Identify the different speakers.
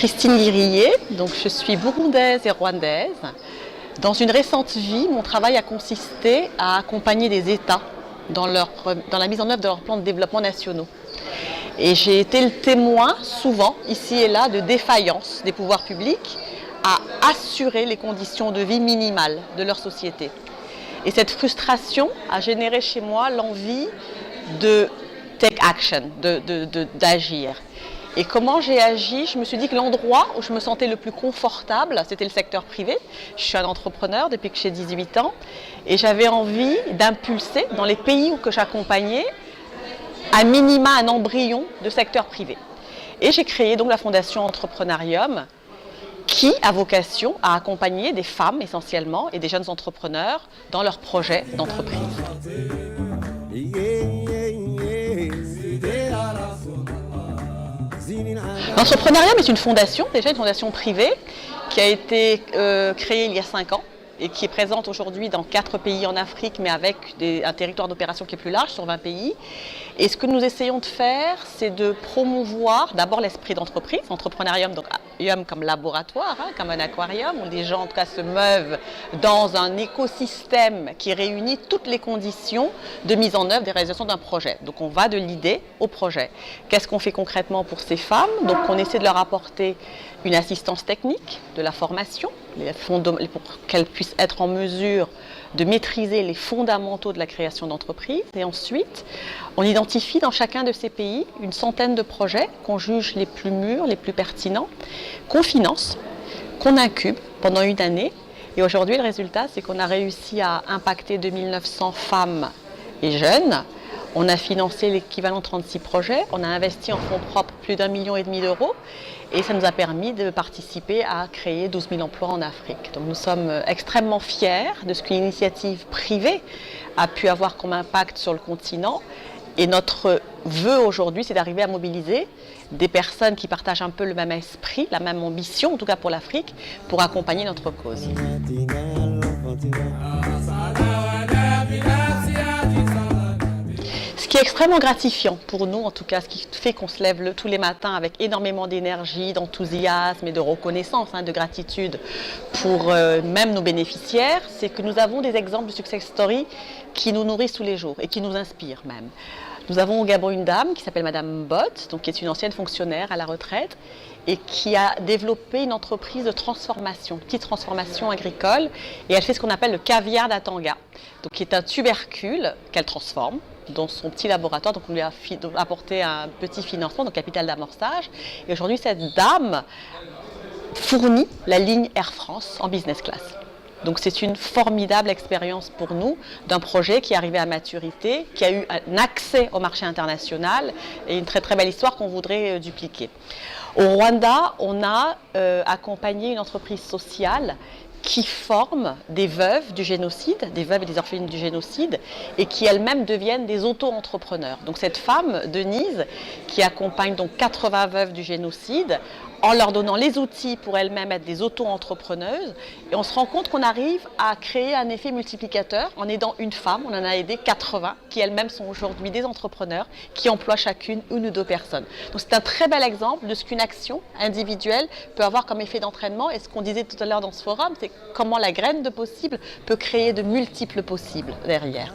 Speaker 1: Christine Guirillier, donc je suis burundaise et rwandaise. Dans une récente vie, mon travail a consisté à accompagner des États dans la mise en œuvre de leurs plans de développement nationaux. Et j'ai été le témoin, souvent, ici et là, de défaillances des pouvoirs publics à assurer les conditions de vie minimales de leur société. Et cette frustration a généré chez moi l'envie de take action, d'agir. Et comment j'ai agi? Je me suis dit que l'endroit où je me sentais le plus confortable, c'était le secteur privé. Je suis un entrepreneur depuis que j'ai 18 ans et j'avais envie d'impulser dans les pays que j'accompagnais à minima un embryon de secteur privé. Et j'ai créé donc la Fondation Entrepreneurium qui a vocation à accompagner des femmes essentiellement et des jeunes entrepreneurs dans leurs projets d'entreprise. L'Entrepreneurium est une fondation, déjà une fondation privée, qui a été créée il y a 5 ans et qui est présente aujourd'hui dans 4 pays en Afrique, mais avec un territoire d'opération qui est plus large, sur 20 pays. Et ce que nous essayons de faire, c'est de promouvoir d'abord l'esprit d'entreprise, Entrepreneurium, donc comme laboratoire, comme un aquarium, où les gens en tout cas se meuvent dans un écosystème qui réunit toutes les conditions de mise en œuvre des réalisations d'un projet. Donc on va de l'idée au projet. Qu'est-ce qu'on fait concrètement pour ces femmes? Donc on essaie de leur apporter une assistance technique, de la formation, pour qu'elles puissent être en mesure de maîtriser les fondamentaux de la création d'entreprise. Et ensuite, on identifie dans chacun de ces pays une centaine de projets qu'on juge les plus mûrs, les plus pertinents, qu'on finance, qu'on incube pendant une année. Et aujourd'hui, le résultat, c'est qu'on a réussi à impacter 2900 femmes et jeunes. On a financé l'équivalent de 36 projets, on a investi en fonds propres plus d'1,5 million d'euros et ça nous a permis de participer à créer 12 000 emplois en Afrique. Donc nous sommes extrêmement fiers de ce qu'une initiative privée a pu avoir comme impact sur le continent et notre vœu aujourd'hui, c'est d'arriver à mobiliser des personnes qui partagent un peu le même esprit, la même ambition, en tout cas pour l'Afrique, pour accompagner notre cause. Ce qui est extrêmement gratifiant pour nous, en tout cas, ce qui fait qu'on se lève tous les matins avec énormément d'énergie, d'enthousiasme et de reconnaissance, de gratitude pour même nos bénéficiaires, c'est que nous avons des exemples de success story qui nous nourrissent tous les jours et qui nous inspirent même. Nous avons au Gabon une dame qui s'appelle Madame Bott, donc qui est une ancienne fonctionnaire à la retraite et qui a développé une entreprise de transformation, petite transformation agricole, et elle fait ce qu'on appelle le caviar d'Atanga, donc qui est un tubercule qu'elle transforme dans son petit laboratoire. Donc on lui a apporté un petit financement, donc capital d'amorçage, et aujourd'hui cette dame fournit la ligne Air France en business class. Donc c'est une formidable expérience pour nous d'un projet qui est arrivé à maturité, qui a eu un accès au marché international et une très très belle histoire qu'on voudrait dupliquer. Au Rwanda, on a accompagné une entreprise sociale qui forme des veuves du génocide, des veuves et des orphelines du génocide, et qui elles-mêmes deviennent des auto-entrepreneurs. Donc cette femme, Denise, qui accompagne donc 80 veuves du génocide, en leur donnant les outils pour elles-mêmes être des auto-entrepreneuses, et on se rend compte qu'on arrive à créer un effet multiplicateur en aidant une femme. On en a aidé 80 qui elles-mêmes sont aujourd'hui des entrepreneurs qui emploient chacune une ou deux personnes. Donc c'est un très bel exemple de ce qu'une action individuelle peut avoir comme effet d'entraînement, et ce qu'on disait tout à l'heure dans ce forum, c'est comment la graine de possible peut créer de multiples possibles derrière.